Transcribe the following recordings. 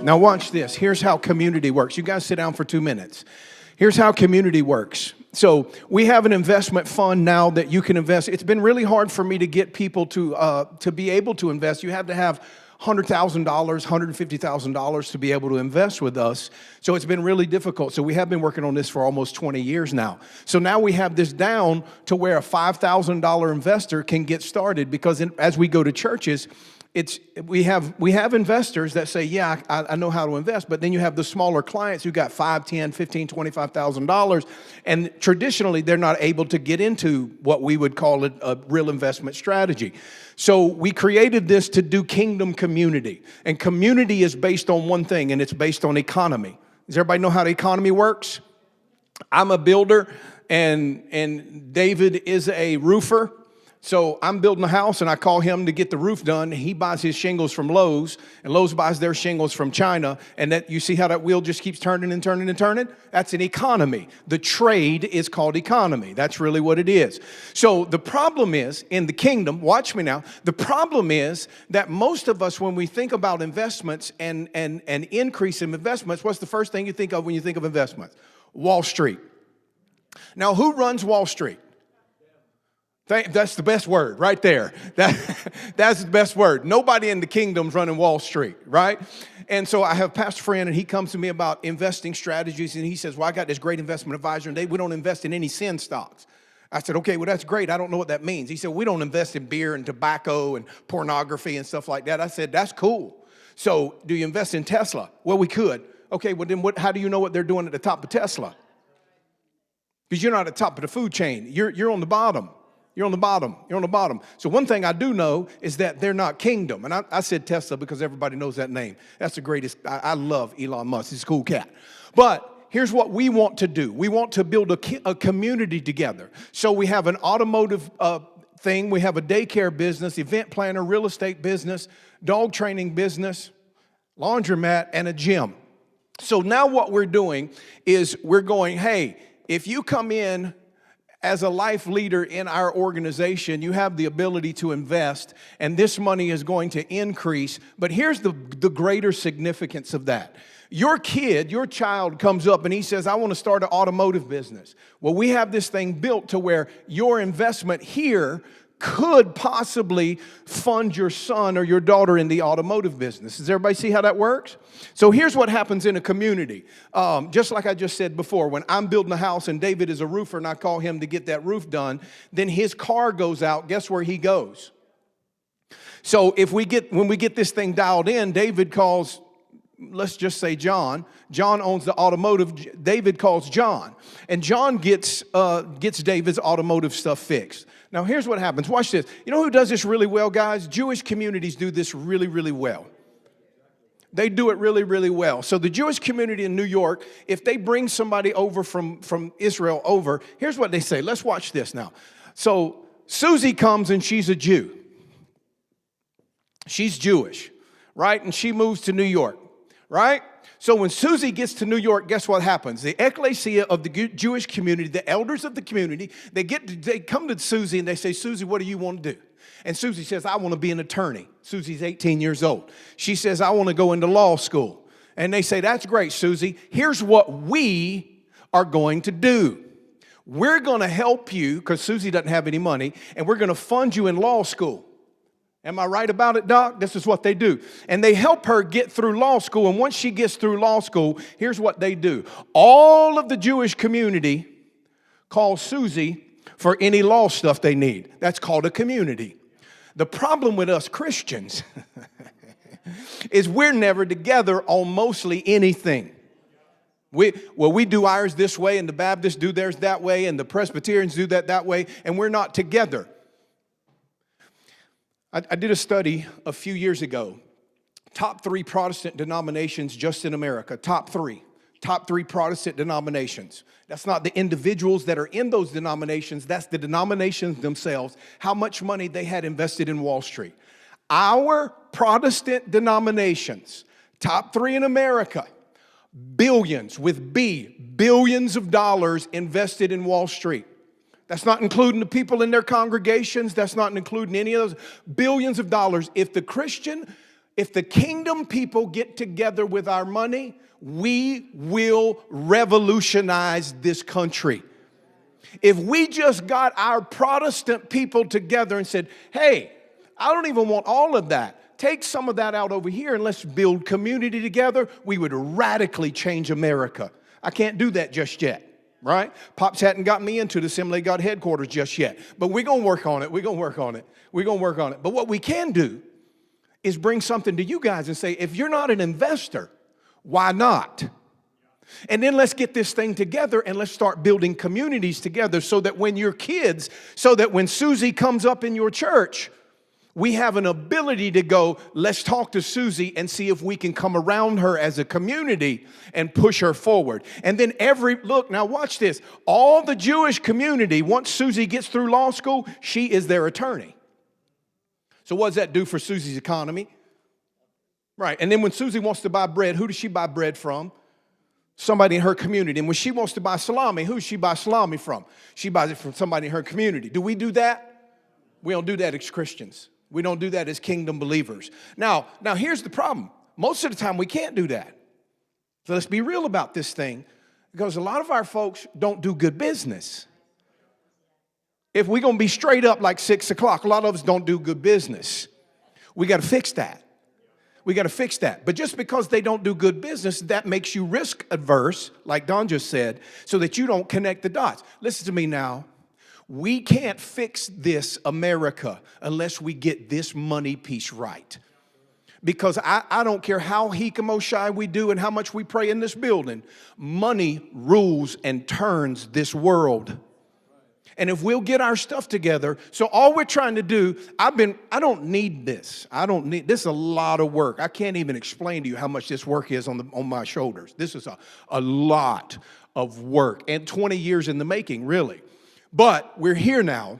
Now watch this. Here's how community works. You guys sit down for 2 minutes. Here's how community works. So we have an investment fund now that you can invest. It's been really hard for me to get people to be able to invest. You have to have $100,000, $150,000 to be able to invest with us. So it's been really difficult. So we have been working on this for almost 20 years now. So now we have this down to where a $5,000 investor can get started, because as we go to churches, we have investors that say, yeah, I know how to invest, but then you have the smaller clients who got $5, $10, $15, $25,000, and traditionally they're not able to get into what we would call a real investment strategy. So we created this to do kingdom community, and community is based on one thing, and it's based on economy. Does everybody know how the economy works? I'm a builder, and David is a roofer. So I'm building a house, and I call him to get the roof done. He buys his shingles from Lowe's, and Lowe's buys their shingles from China. And that, you see how that wheel just keeps turning and turning and turning? That's an economy. The trade is called economy. That's really what it is. So the problem is, in the kingdom, watch me now, the problem is that most of us, when we think about investments and increase in investments, what's the first thing you think of when you think of investments? Wall Street. Now, who runs Wall Street? That's the best word right there. That's the best word. Nobody in the kingdom's running Wall Street, right? And so I have a pastor friend, and he comes to me about investing strategies, and he says, well, I got this great investment advisor, and we don't invest in any sin stocks. I said, okay, well, that's great. I don't know what that means. He said, we don't invest in beer and tobacco and pornography and stuff like that. I said, that's cool. So do you invest in Tesla? Well, we could. Okay, well, then how do you know what they're doing at the top of Tesla? Because you're not at the top of the food chain. You're on the bottom. You're on the bottom. You're on the bottom. So one thing I do know is that they're not kingdom. And I said Tesla because everybody knows that name. That's the greatest. I love Elon Musk. He's a cool cat. But here's what we want to do. We want to build a community together. So we have an automotive thing. We have a daycare business, event planner, real estate business, dog training business, laundromat, and a gym. So now what we're doing is we're going, hey, if you come in as a life leader in our organization, you have the ability to invest, and this money is going to increase. But here's the greater significance of that. Your child comes up and he says, I want to start an automotive business. Well, we have this thing built to where your investment here could possibly fund your son or your daughter in the automotive business. Does everybody see how that works? So here's what happens in a community. Just like I just said before, when I'm building a house and David is a roofer and I call him to get that roof done, then his car goes out. Guess where he goes? So when we get this thing dialed in, David calls, let's just say John. John owns the automotive. David calls John. And John gets David's automotive stuff fixed. Now, here's what happens. Watch this. You know who does this really well, guys? Jewish communities do this really, really well. They do it really, really well. So the Jewish community in New York, if they bring somebody over from Israel over, here's what they say. Let's watch this now. So Susie comes and she's a Jew. She's Jewish, right? And she moves to New York, right? So when Susie gets to New York, guess what happens? The ecclesia of the Jewish community, the elders of the community, they come to Susie and they say, Susie, what do you want to do? And Susie says, I want to be an attorney. Susie's 18 years old. She says, I want to go into law school. And they say, that's great, Susie. Here's what we are going to do. We're going to help you, because Susie doesn't have any money, and we're going to fund you in law school. Am I right about it, Doc? This is what they do. And they help her get through law school. And once she gets through law school, here's what they do. All of the Jewish community calls Susie for any law stuff they need. That's called a community. The problem with us Christians is we're never together on mostly anything. We do ours this way, and the Baptists do theirs that way, and the Presbyterians do that way, and we're not together. I did a study a few years ago. Top 3 Protestant denominations just in America. Top 3 Protestant denominations. That's not the individuals that are in those denominations. That's the denominations themselves. How much money they had invested in Wall Street. Our Protestant denominations, top 3 in America, billions with B, billions of dollars invested in Wall Street. That's not including the people in their congregations. That's not including any of those. Billions of dollars. If the Christian If the kingdom people get together with our money, we will revolutionize this country. If we just got our Protestant people together and said, hey, I don't even want all of that. Take some of that out over here and let's build community together, we would radically change America. I can't do that just yet, right? Pops hadn't got me into the Assembly of God headquarters just yet. But we're going to work on it. We're going to work on it. We're going to work on it. But what we can do is bring something to you guys and say, if you're not an investor, why not? And then let's get this thing together and let's start building communities together so that when your kids, so that when Susie comes up in your church, we have an ability to go, let's talk to Susie and see if we can come around her as a community and push her forward. And then look, now watch this. All the Jewish community, once Susie gets through law school, she is their attorney. So what does that do for Susie's economy? Right, and then when Susie wants to buy bread, who does she buy bread from? Somebody in her community. And when she wants to buy salami, who does she buy salami from? She buys it from somebody in her community. Do we do that? We don't do that as Christians. We don't do that as kingdom believers. Now here's the problem. Most of the time we can't do that. So let's be real about this thing, because a lot of our folks don't do good business. If we're going to be straight up like 6 o'clock, a lot of us don't do good business. We got to fix that. We got to fix that. But just because they don't do good business, that makes you risk adverse, like Don just said, so that you don't connect the dots. Listen to me now. We can't fix this America unless we get this money piece right. Because I don't care how hikamo we do and how much we pray in this building, money rules and turns this world. And if we'll get our stuff together, so all we're trying to do, I don't need this. This is a lot of work. I can't even explain to you how much this work is on my shoulders. This is a lot of work and 20 years in the making, really. But we're here now,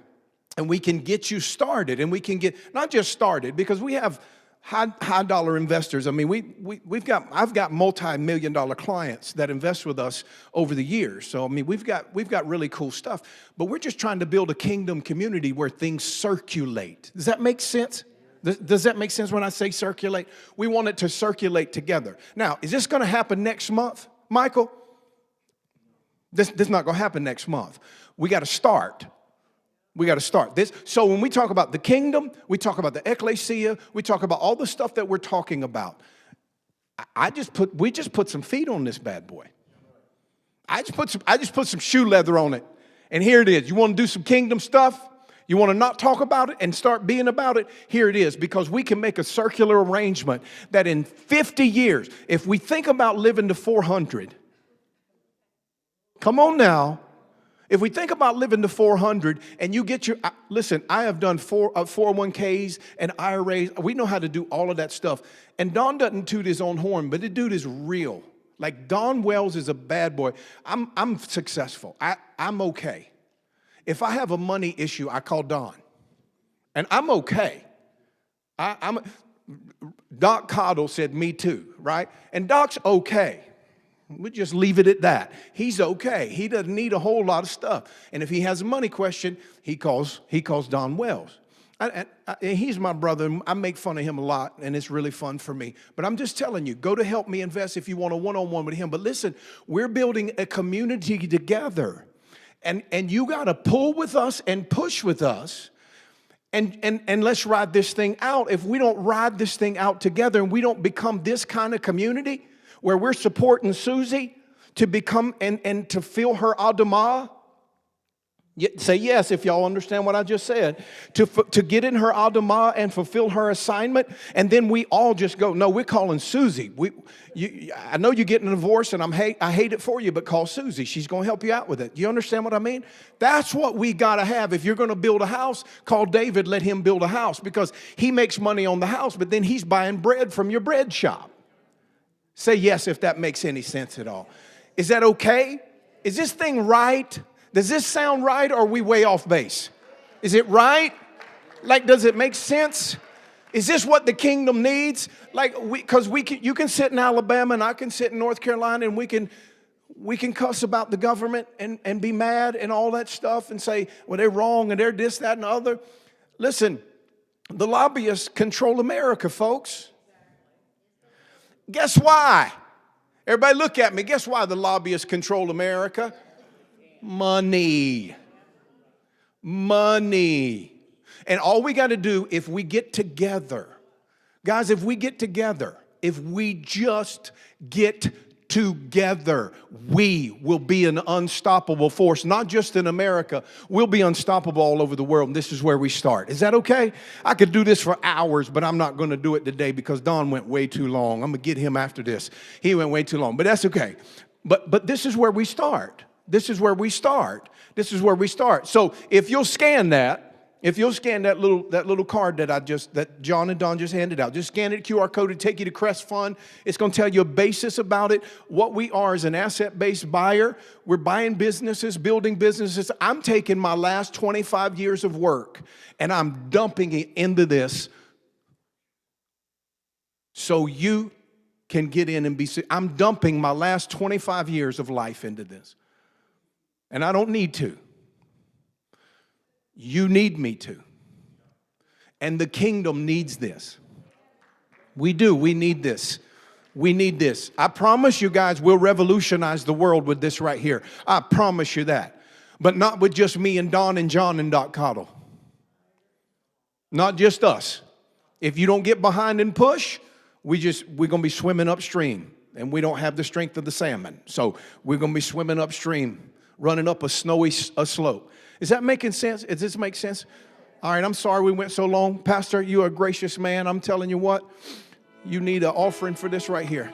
and we can get you started, and we can get, not just started, because we have high dollar investors. I mean, I've got multi-million-dollar clients that invest with us over the years. So I mean, we've got really cool stuff. But we're just trying to build a kingdom community where things circulate. Does that make sense? Does that make sense when I say circulate? We want it to circulate together. Now, is this going to happen next month, Michael? This is not going to happen next month. We got to start. We got to start this. So when we talk about the kingdom, we talk about the ecclesia, we talk about all the stuff that we're talking about. We just put some feet on this bad boy. I just put some shoe leather on it. And here it is. You want to do some kingdom stuff? You want to not talk about it and start being about it? Here it is, because we can make a circular arrangement that in 50 years, if we think about living to 400, come on now. If we think about living to 400 and you get listen, I have done 401ks and IRAs. We know how to do all of that stuff. And Don doesn't toot his own horn, but the dude is real. Like Don Wells is a bad boy. I'm successful. I'm okay. If I have a money issue, I call Don. And I'm okay. Doc Cottle said me too, right? And Doc's okay. We'll just leave it at that. He's okay. He doesn't need a whole lot of stuff. And if he has a money question, he calls Don Wells. And he's my brother. I make fun of him a lot, and it's really fun for me. But I'm just telling you, go to Help Me Invest if you want a one-on-one with him. But listen, we're building a community together. And you got to pull with us and push with us. And let's ride this thing out. If we don't ride this thing out together and we don't become this kind of community, where we're supporting Susie to become and to fill her Adamah. Say yes if y'all understand what I just said. To get in her Adamah and fulfill her assignment. And then we all just go, no, we're calling Susie. I know you're getting a divorce and I hate it for you, but call Susie. She's going to help you out with it. Do you understand what I mean? That's what we got to have. If you're going to build a house, call David, let him build a house, because he makes money on the house, but then he's buying bread from your bread shop. Say yes if that makes any sense at all. Is that okay? Is this thing right? Does this sound right, or are we way off base? Is it right? Like, does it make sense? Is this what the kingdom needs? Like, because you can sit in Alabama and I can sit in North Carolina and we can cuss about the government and be mad and all that stuff and say, well, they're wrong and they're this, that, and the other. Listen, the lobbyists control America, folks. Guess why? Everybody look at me. Guess why the lobbyists control America? Money. Money. And all we got to do, if we get together, guys, if we get together, if we just get together, we will be an unstoppable force, not just in America. We'll be unstoppable all over the world, and this is where we start. Is that okay? I could do this for hours, but I'm not going to do it today because Don went way too long. I'm going to get him after this. He went way too long, but that's okay. But this is where we start. This is where we start. This is where we start. So if you'll scan that, that little card that John and Don just handed out, just scan it, QR code, it'll take you to Cresfund. It's going to tell you a basis about it. What we are is an asset-based buyer. We're buying businesses, building businesses. I'm taking my last 25 years of work and I'm dumping it into this so you can get in and be. I'm dumping my last 25 years of life into this. And I don't need to. You need me to. And the kingdom needs this. We do. We need this. We need this. I promise you guys we'll revolutionize the world with this right here. I promise you that. But not with just me and Don and John and Doc Cottle. Not just us. If you don't get behind and push, we're going to be swimming upstream. And we don't have the strength of the salmon. So we're going to be swimming upstream, running up a snowy slope. Is that making sense? Does this make sense? All right, I'm sorry we went so long. Pastor, you're a gracious man. I'm telling you what, you need an offering for this right here.